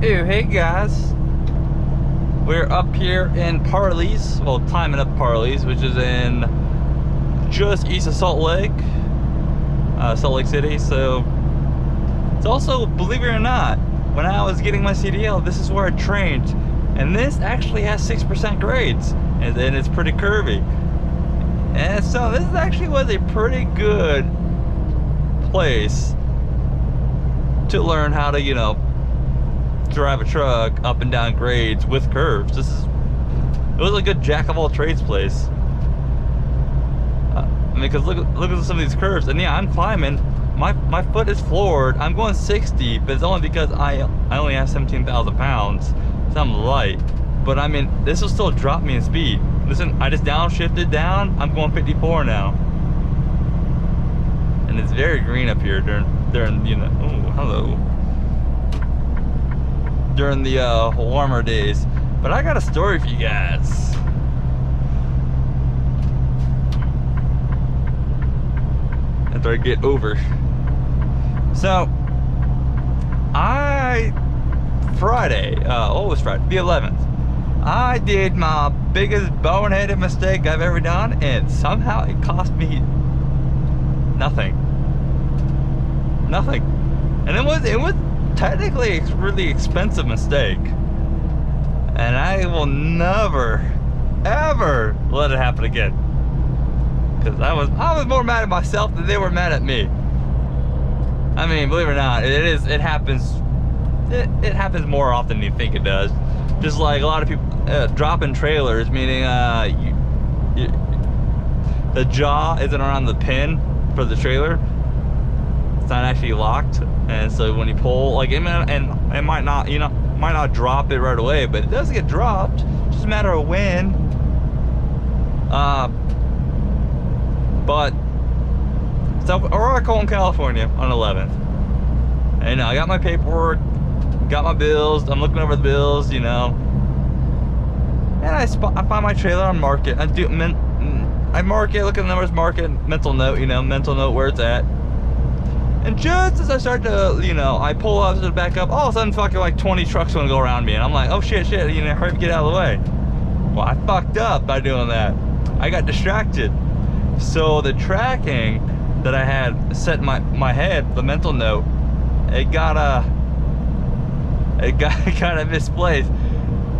Hey guys, we're up here in Parley's, well, climbing up Parley's, which is in just east of Salt Lake City. So it's also, believe it or not, when I was getting my CDL, this is where I trained, and this actually has 6% grades, and then it's pretty curvy, and so this actually was a pretty good place to learn how to, drive a truck up and down grades with curves. It was a good jack of all trades place. I mean, because look at some of these curves, and yeah, I'm climbing. My foot is floored. I'm going 60, but it's only because I only have 17,000 pounds, so I'm light. But I mean, this will still drop me in speed. Listen, I just downshifted down. I'm going 54 now, and it's very green up here during oh, hello. During the warmer days. But I got a story for you guys. After I get over. So Friday, what was Friday? The 11th. I did my biggest boneheaded mistake I've ever done, and somehow it cost me nothing. And it was technically a really expensive mistake, and I will never ever let it happen again, because I was more mad at myself than they were mad at me. I mean, believe it or not, it happens more often than you think it does. Just like a lot of people dropping trailers, meaning the jaw isn't around the pin for the trailer. It's not actually locked, and so when you pull, like, it might not drop it right away, but it does get dropped. Just a matter of when. But so Oracle in California on 11th, and I got my paperwork, got my bills. I'm looking over the bills, and I find my trailer on market. I mark it, look at the numbers, mark it, mental note, mental note where it's at. And just as I start to, I pull up to back up, all of a sudden fucking like 20 trucks want to go around me, and I'm like, oh shit, hurry up, get out of the way. Well, I fucked up by doing that. I got distracted. So the tracking that I had set in my head, the mental note, it got kind of misplaced.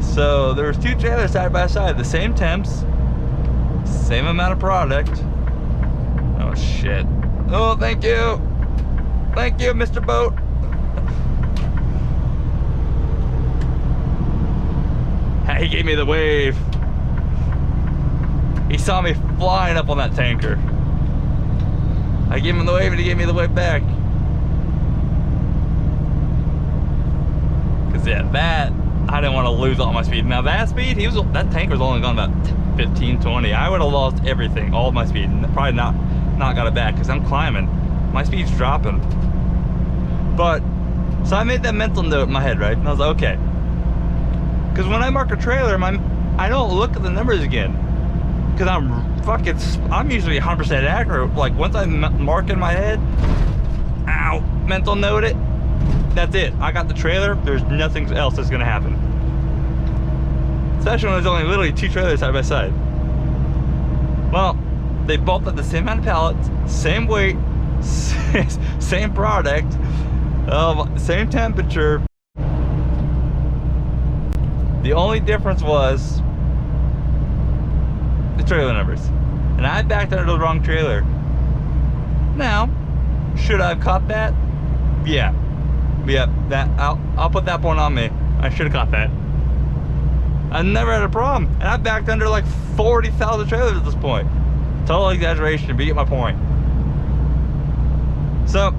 So there was two trailers side by side, the same temps, same amount of product. Oh shit. Oh, thank you. Thank you, Mr. Boat. He gave me the wave. He saw me flying up on that tanker. I gave him the wave and he gave me the wave back. Cause yeah, I didn't want to lose all my speed. Now that speed, that tanker was only going about 15, 20. I would have lost everything, all of my speed, and probably not got it back, because I'm climbing. My speed's dropping. But so I made that mental note in my head, right? And I was like, okay, because when I mark a trailer, I don't look at the numbers again, because I'm usually 100% accurate. Like, once I mark in my head, mental note it, that's it. I got the trailer. There's nothing else that's gonna happen. Especially when there's only literally two trailers side by side. Well, they both have the same amount of pallets, same weight, same product, same temperature. The only difference was the trailer numbers, and I backed under the wrong trailer. Now, should I have caught that? Yeah. That I'll put that one on me. I should have caught that. I never had a problem, and I backed under like 40,000 trailers at this point. Total exaggeration, but you get my point. So,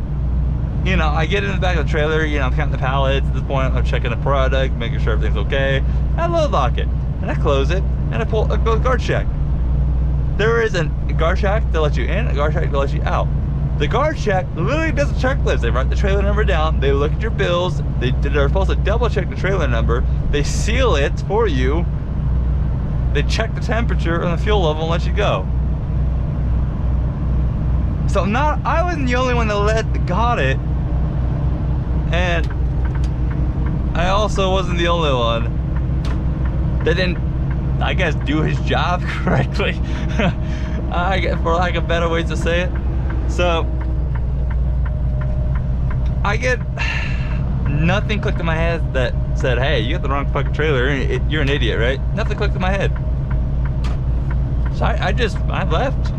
I get in the back of the trailer, I'm counting the pallets. At this point, I'm checking the product, making sure everything's okay. I load lock it, and I close it, and I go guard check. There is a guard check that lets you in, a guard check that lets you out. The guard check literally does a checklist. They write the trailer number down, they look at your bills, they're supposed to double check the trailer number, they seal it for you, they check the temperature and the fuel level and let you go. So I wasn't the only one that got it, and I also wasn't the only one that didn't, I guess, do his job correctly. For lack of better ways to say it. So I get, nothing clicked in my head that said, hey, you got the wrong fucking trailer, you're an idiot, right? Nothing clicked in my head. So I left.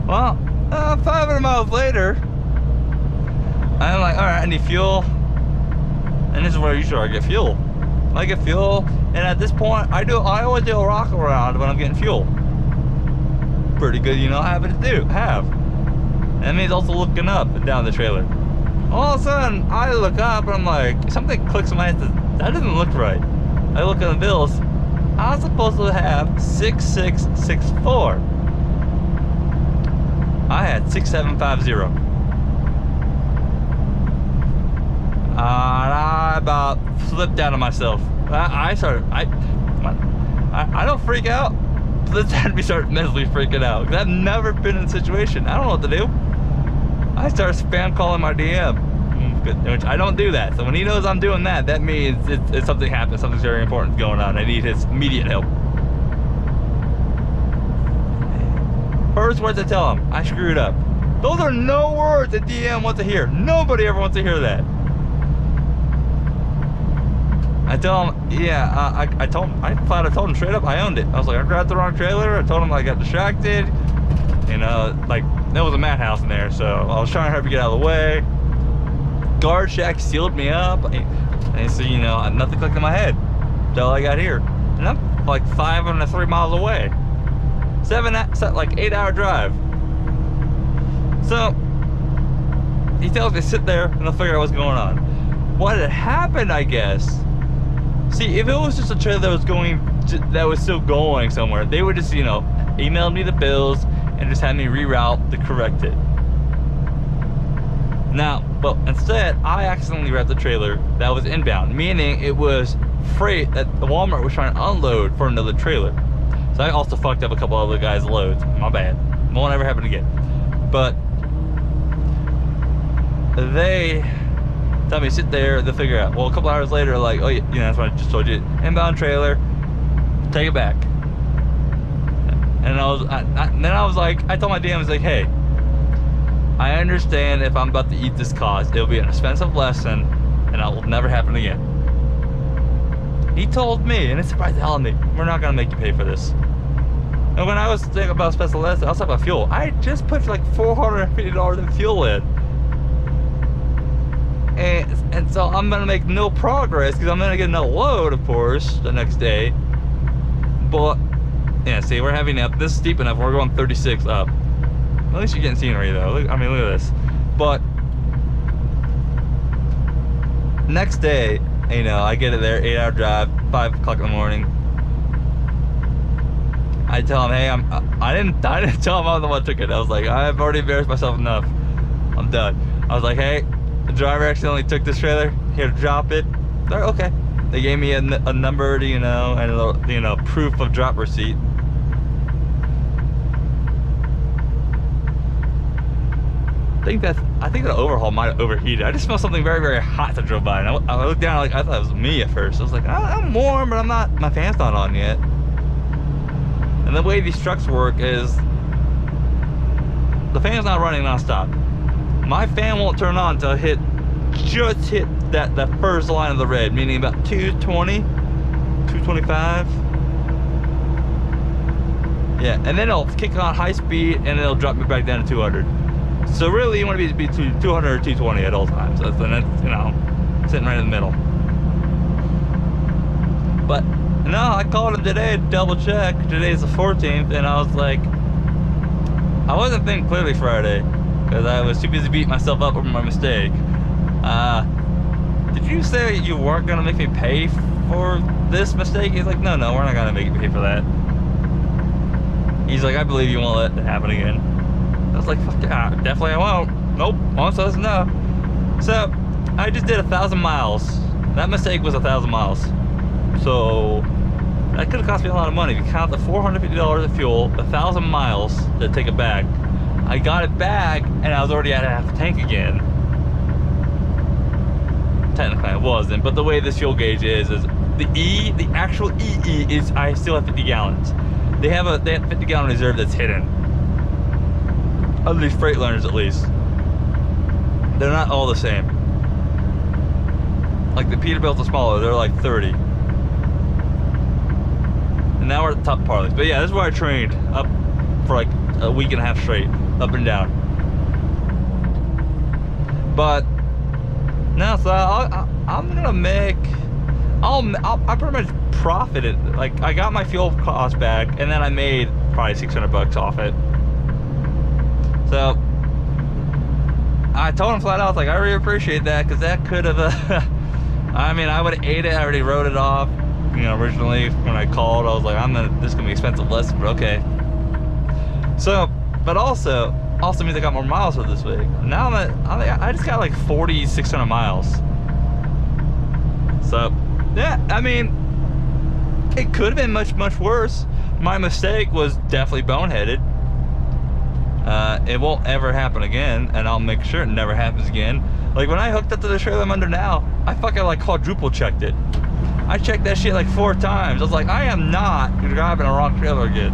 Well, 500 miles later, I'm like, all right, I need fuel. And this is where usually I get fuel. I get fuel, and at this point, I always do a rock around when I'm getting fuel. Pretty good, you know, habit to have. And that means also looking up and down the trailer. All of a sudden, I look up and I'm like, something clicks in my head. That doesn't look right. I look at the bills. I was supposed to have 6664. I had 6750. And I about flipped out of myself. I don't freak out. This had me start mentally freaking out, because I've never been in a situation. I don't know what to do. I start spam calling my DM, which I don't do that. So when he knows I'm doing that, that means it's something happened, something's very important going on. I need his immediate help. First words I tell him, I screwed up. Those are no words a DM wants to hear. Nobody ever wants to hear that. I tell him, yeah, I told him straight up, I owned it. I was like, I grabbed the wrong trailer. I told him I got distracted. You know, like, there was a madhouse in there, so I was trying to help you get out of the way. Guard shack sealed me up. And so, you know, nothing clicked in my head until I got here. And I'm like 503 miles away. 8-hour drive. So, he tells me to sit there and I'll figure out what's going on. What had happened, I guess. See, if it was just a trailer that was still going somewhere, they would just, you know, email me the bills and just have me reroute to correct it. Now, but instead, I accidentally wrapped the trailer that was inbound, meaning it was freight that the Walmart was trying to unload for another trailer. So I also fucked up a couple other guys' loads. My bad. Won't ever happen again. But they tell me sit there, they'll figure out. Well, a couple hours later, like, oh, yeah, you know, that's what I just told you. Inbound trailer, take it back. And then I was like, I told my DM, I was like, hey, I understand if I'm about to eat this cost, it'll be an expensive lesson, and it will never happen again. He told me, and it's surprised the hell out of me, we're not gonna make you pay for this. And when I was thinking about special lesson, I was talking about fuel. I just put like $450 in fuel in. And so I'm gonna make no progress because I'm gonna get another load, of course, the next day. But yeah, see, we're having up. This is steep enough. We're going 36 up. At least you're getting scenery though. Look, I mean, look at this. But next day, you know, I get it there, 8-hour drive, 5 o'clock in the morning. I tell him, hey, I didn't tell him I'm the one who took it. I was like, I've already embarrassed myself enough. I'm done. I was like, hey, the driver accidentally took this trailer, here to drop it. They're okay. They gave me a number, you know, and a little, you know, proof of drop receipt. I think the overhaul might have overheated. I just smelled something very, very hot that drove by, and I looked down, like, I thought it was me at first. I was like, I'm warm, but my fan's not on yet. And the way these trucks work is the fan's not running nonstop. My fan won't turn on until just hit that first line of the red, meaning about 220, 225. Yeah, and then it'll kick on high speed and it'll drop me back down to 200. So really, you want to be 200 or 220 at all times. And that's, you know, sitting right in the middle. But no, I called him today to double check. Today's the 14th, and I was like, I wasn't thinking clearly Friday because I was too busy beating myself up over my mistake. Did you say you weren't gonna make me pay for this mistake? He's like, no, we're not gonna make you pay for that. He's like, I believe you won't let it happen again. I was like, fuck yeah, definitely I won't. Nope, once says no. So I just did 1,000 miles. That mistake was 1,000 miles. So that could have cost me a lot of money. If you count the $450 of fuel, 1,000 miles to take it back. I got it back and I was already at half a tank again. Technically I wasn't, but the way this fuel gauge is the actual EE is, I still have 50 gallons. They have 50 gallon reserve that's hidden. Of these Freightliners, at least. They're not all the same. Like the Peterbilts are smaller, they're like 30. And now we're at the top part of this. But yeah, this is where I trained up for like a week and a half straight, up and down. But now, so I'm gonna make, I pretty much profited. Like, I got my fuel cost back, and then I made probably 600 bucks off it. So I told him flat out, I was like, I really appreciate that, because that could have, I mean, I would have ate it. I already wrote it off. You know, originally when I called, I was like, this is gonna be expensive lesson, but okay. So, but also means I got more miles for this week. Now I just got like 4,600 miles. So, yeah, I mean, it could have been much, much worse. My mistake was definitely boneheaded. It won't ever happen again, and I'll make sure it never happens again. Like, when I hooked up to the trailer I'm under now, I fucking like quadruple checked it. I checked that shit like 4 times. I was like, I am not driving a wrong trailer again.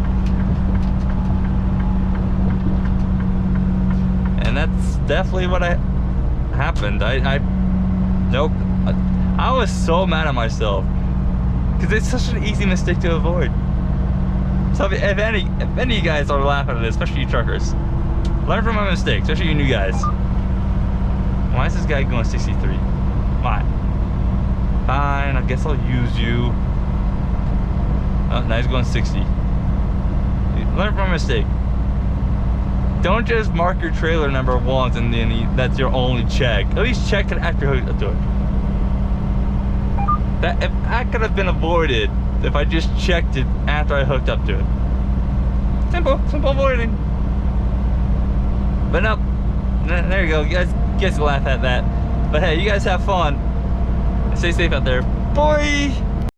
And that's definitely what happened. Nope. I was so mad at myself, because it's such an easy mistake to avoid. So if any of you guys are laughing at it, especially you truckers, learn from my mistakes, especially you new guys. Why is this guy going 63? Why? Fine, I guess I'll use you. Oh, now he's going 60. Learn from my mistake. Don't just mark your trailer number once and then that's your only check. At least check it after you hook up to it. That could have been avoided if I just checked it after I hooked up to it. Simple avoiding. But no, there you go. You guys laugh at that. But hey, you guys have fun. Stay safe out there. Bye.